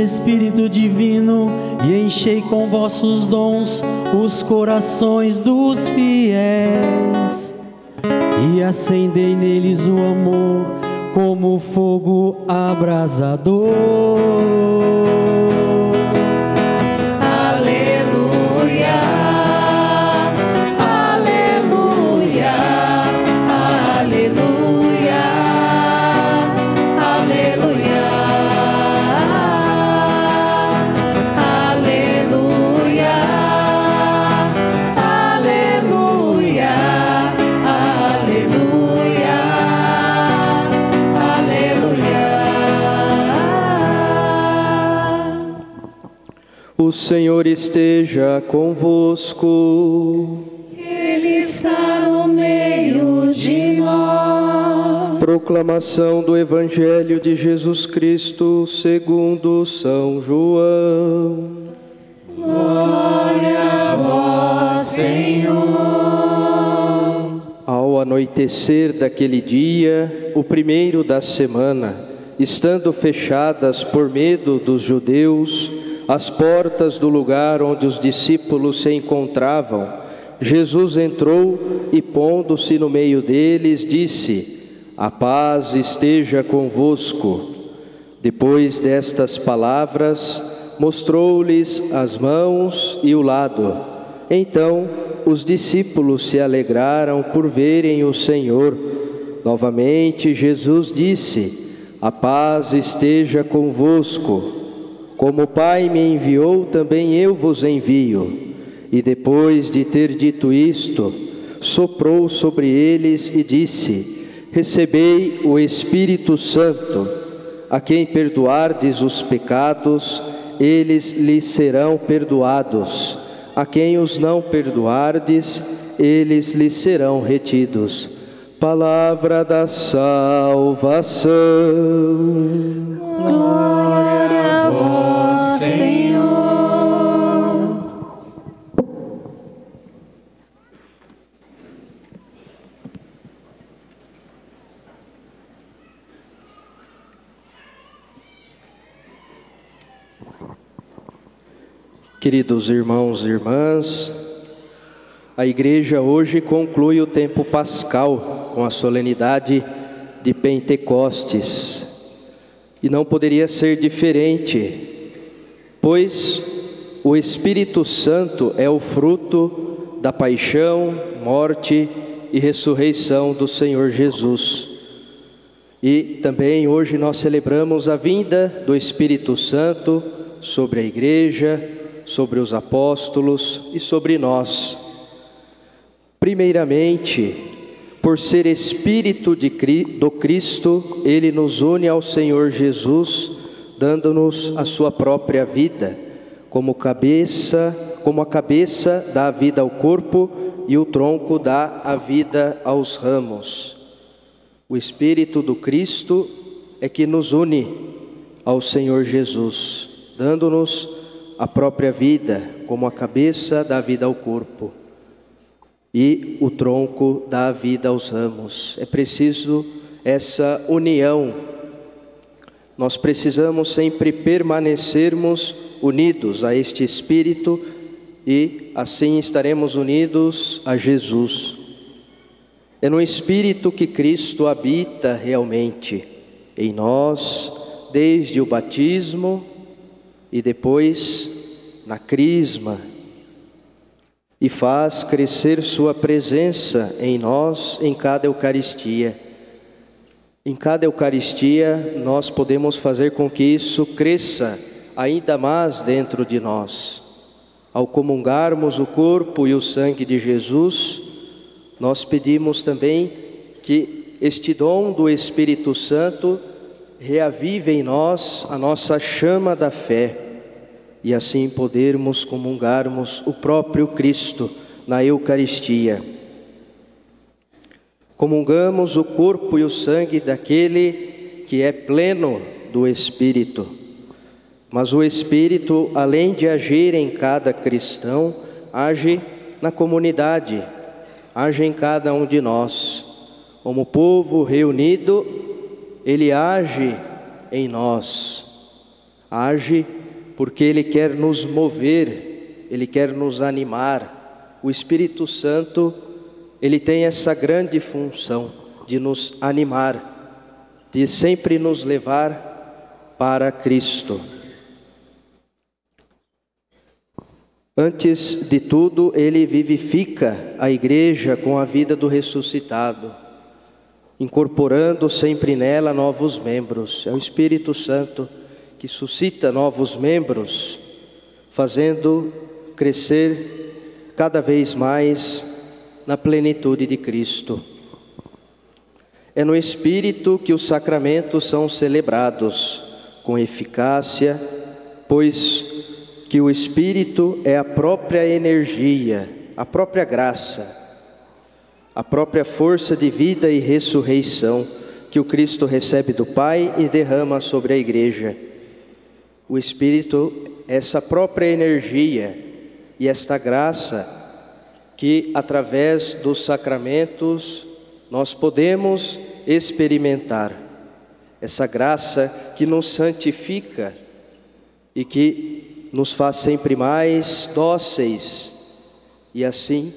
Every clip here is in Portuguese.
Espírito Divino e enchei com vossos dons os corações dos fiéis. E acendei neles o amor como fogo abrasador. O Senhor esteja convosco. Ele está no meio de nós. Proclamação do Evangelho de Jesus Cristo segundo São João. Glória a vós, Senhor. Ao anoitecer daquele dia, o primeiro da semana, estando fechadas por medo dos judeus as portas do lugar onde os discípulos se encontravam, Jesus entrou e, pondo-se no meio deles, disse: A paz esteja convosco. Depois destas palavras, mostrou-lhes as mãos e o lado. Então os discípulos se alegraram por verem o Senhor. Novamente Jesus disse: A paz esteja convosco. Como o Pai me enviou, também eu vos envio. E depois de ter dito isto, soprou sobre eles e disse: Recebei o Espírito Santo. A quem perdoardes os pecados, eles lhes serão perdoados. A quem os não perdoardes, eles lhes serão retidos. Palavra da salvação. Glória a vós, Senhor. Queridos irmãos e irmãs, a Igreja hoje conclui o tempo pascal com a solenidade de Pentecostes. E não poderia ser diferente, pois o Espírito Santo é o fruto da paixão, morte e ressurreição do Senhor Jesus. E também hoje nós celebramos a vinda do Espírito Santo sobre a Igreja, sobre os apóstolos e sobre nós. Primeiramente, por ser Espírito do Cristo, Ele nos une ao Senhor Jesus, dando-nos a sua própria vida, como a cabeça dá a vida ao corpo e o tronco dá a vida aos ramos. O Espírito do Cristo é que nos une ao Senhor Jesus, dando-nos a própria vida, como a cabeça dá a vida ao corpo e o tronco dá a vida aos ramos. É preciso essa união. Nós precisamos sempre permanecermos unidos a este Espírito e assim estaremos unidos a Jesus. É no Espírito que Cristo habita realmente em nós, desde o batismo e depois na crisma, e faz crescer sua presença em nós em cada Eucaristia. Em cada Eucaristia nós podemos fazer com que isso cresça ainda mais dentro de nós. Ao comungarmos o corpo e o sangue de Jesus, nós pedimos também que este dom do Espírito Santo reavive em nós a nossa chama da fé, e assim podermos comungarmos o próprio Cristo na Eucaristia. Comungamos o corpo e o sangue daquele que é pleno do Espírito. Mas o Espírito, além de agir em cada cristão, age na comunidade, age em cada um de nós. Como povo reunido, Ele age em nós. age porque Ele quer nos mover, Ele quer nos animar. O Espírito Santo, Ele tem essa grande função de nos animar, de sempre nos levar para Cristo. Antes de tudo, Ele vivifica a igreja com a vida do ressuscitado, incorporando sempre nela novos membros. É o Espírito Santo que suscita novos membros, fazendo crescer cada vez mais na plenitude de Cristo. É no Espírito que os sacramentos são celebrados com eficácia, pois que o Espírito é a própria energia, a própria graça, a própria força de vida e ressurreição que o Cristo recebe do Pai e derrama sobre a igreja. O Espírito é essa própria energia e esta graça que, através dos sacramentos, nós podemos experimentar. Essa graça que nos santifica e que nos faz sempre mais dóceis e assim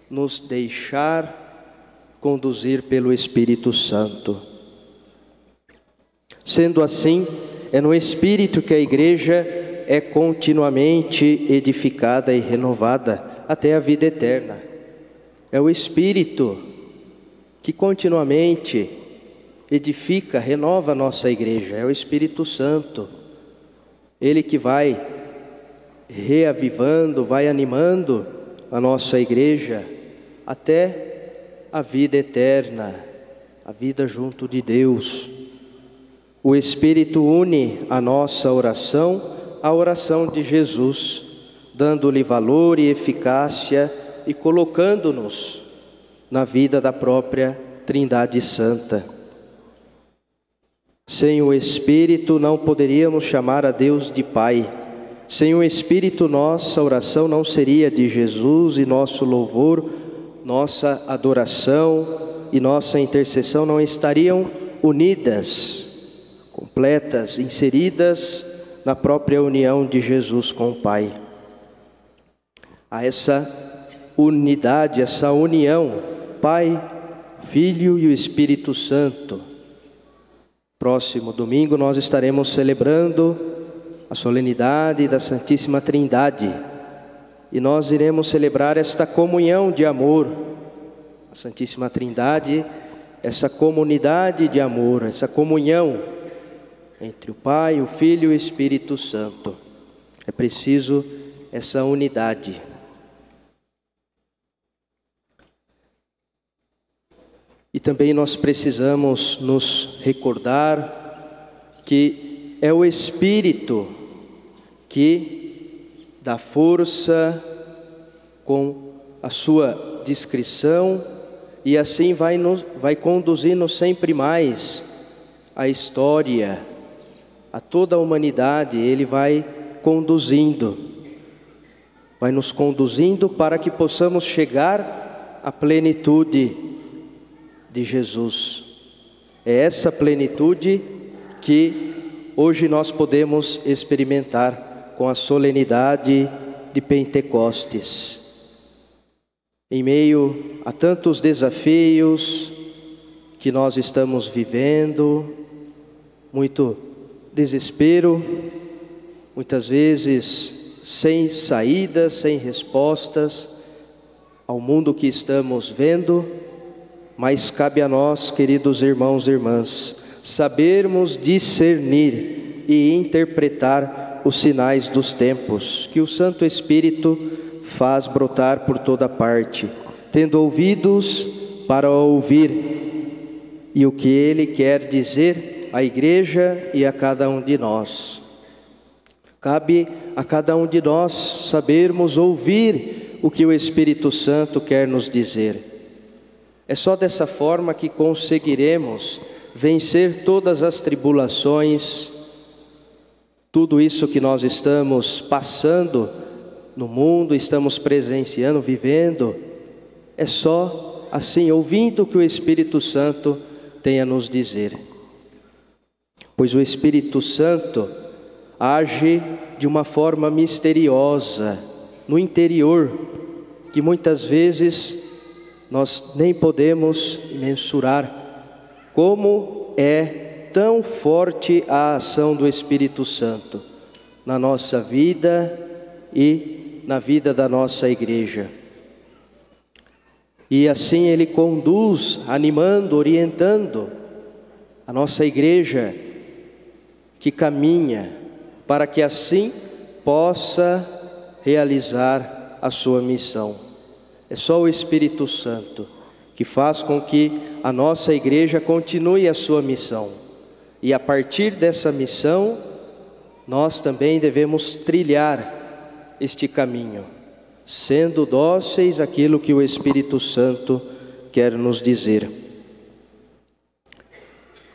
nos deixar conduzir pelo Espírito Santo. Sendo assim, é no Espírito que a igreja é continuamente edificada e renovada até a vida eterna. É o Espírito que continuamente edifica, renova a nossa igreja. É o Espírito Santo. Ele que vai reavivando, vai animando a nossa igreja até a vida eterna, a vida junto de Deus. O Espírito une a nossa oração à oração de Jesus, dando-lhe valor e eficácia e colocando-nos na vida da própria Trindade Santa. Sem o Espírito não poderíamos chamar a Deus de Pai. Sem o Espírito nossa oração não seria de Jesus e nosso louvor, nossa adoração e nossa intercessão não estariam unidas, completas, inseridas na própria união de Jesus com o Pai. Há essa unidade, essa união, Pai, Filho e o Espírito Santo. Próximo domingo nós estaremos celebrando a solenidade da Santíssima Trindade e nós iremos celebrar esta comunhão de amor. A Santíssima Trindade, essa comunidade de amor, essa comunhão entre o Pai, o Filho e o Espírito Santo. É preciso essa unidade. E também nós precisamos nos recordar que é o Espírito que dá força com a sua discrição e assim vai conduzindo sempre mais a história, a toda a humanidade. Ele vai conduzindo, vai nos conduzindo para que possamos chegar à plenitude de Jesus. É essa plenitude que hoje nós podemos experimentar com a solenidade de Pentecostes. Em meio a tantos desafios que nós estamos vivendo, muito desespero, muitas vezes sem saídas, sem respostas ao mundo que estamos vendo, mas cabe a nós, queridos irmãos e irmãs, sabermos discernir e interpretar os sinais dos tempos que o Santo Espírito faz brotar por toda parte, tendo ouvidos para ouvir, e o que Ele quer dizer à igreja e a cada um de nós. Cabe a cada um de nós sabermos ouvir o que o Espírito Santo quer nos dizer. É só dessa forma que conseguiremos vencer todas as tribulações, tudo isso que nós estamos passando no mundo, estamos presenciando, vivendo. É só assim, ouvindo o que o Espírito Santo tem a nos dizer. Pois o Espírito Santo, age de uma forma misteriosa no interior, que muitas vezes nós nem podemos mensurar. Como é tão forte a ação do Espírito Santo na nossa vida e na vida da nossa igreja. E assim Ele conduz, animando, orientando a nossa igreja que caminha para que assim possa realizar a sua missão. É só o Espírito Santo que faz com que a nossa igreja continue a sua missão. E a partir dessa missão, nós também devemos trilhar este caminho, sendo dóceis àquilo que o Espírito Santo quer nos dizer.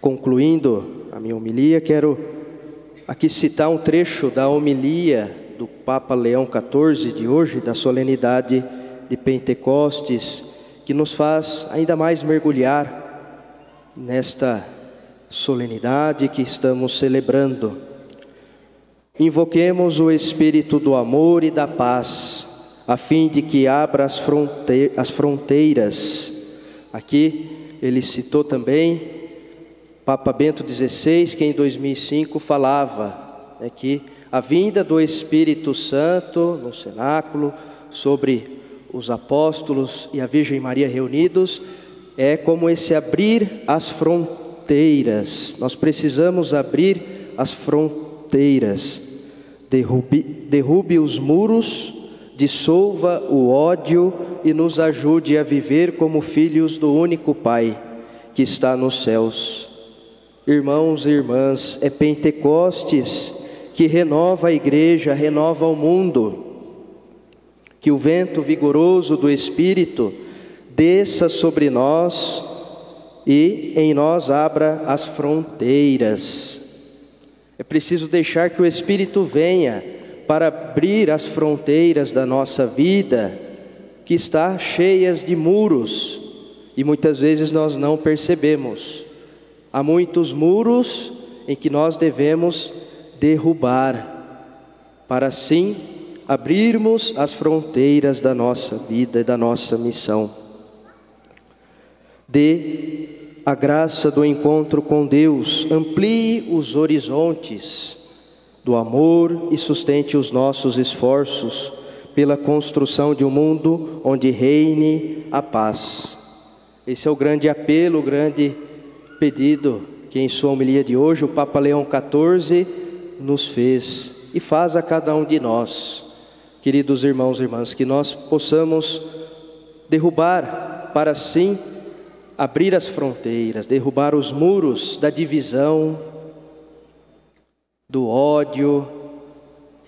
Concluindo a minha homilia, quero aqui citar um trecho da homilia do Papa Leão XIV de hoje, da solenidade de Pentecostes, que nos faz ainda mais mergulhar nesta solenidade que estamos celebrando. Invoquemos o Espírito do amor e da paz, a fim de que abra as fronteiras. Aqui ele citou também Papa Bento XVI, que em 2005 falava que a vinda do Espírito Santo no cenáculo sobre os apóstolos e a Virgem Maria reunidos é como esse abrir as fronteiras. Nós precisamos abrir as fronteiras. Derrube os muros, dissolva o ódio e nos ajude a viver como filhos do único Pai que está nos céus. Irmãos e irmãs, é Pentecostes que renova a igreja, renova o mundo. Que o vento vigoroso do Espírito desça sobre nós e em nós abra as fronteiras. É preciso deixar que o Espírito venha para abrir as fronteiras da nossa vida, que está cheias de muros, e muitas vezes nós não percebemos. Há muitos muros em que nós devemos derrubar, para assim abrirmos as fronteiras da nossa vida e da nossa missão. Dê a graça do encontro com Deus, amplie os horizontes do amor e sustente os nossos esforços pela construção de um mundo onde reine a paz. Esse é o grande apelo, o grande pedido que em sua homilia de hoje o Papa Leão XIV nos fez e faz a cada um de nós. Queridos irmãos e irmãs, que nós possamos derrubar para assim abrir as fronteiras, derrubar os muros da divisão, do ódio,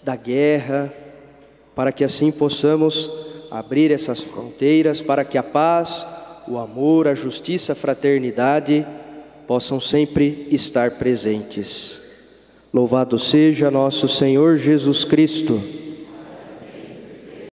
da guerra, para que assim possamos abrir essas fronteiras, para que a paz, o amor, a justiça, a fraternidade possam sempre estar presentes. Louvado seja nosso Senhor Jesus Cristo.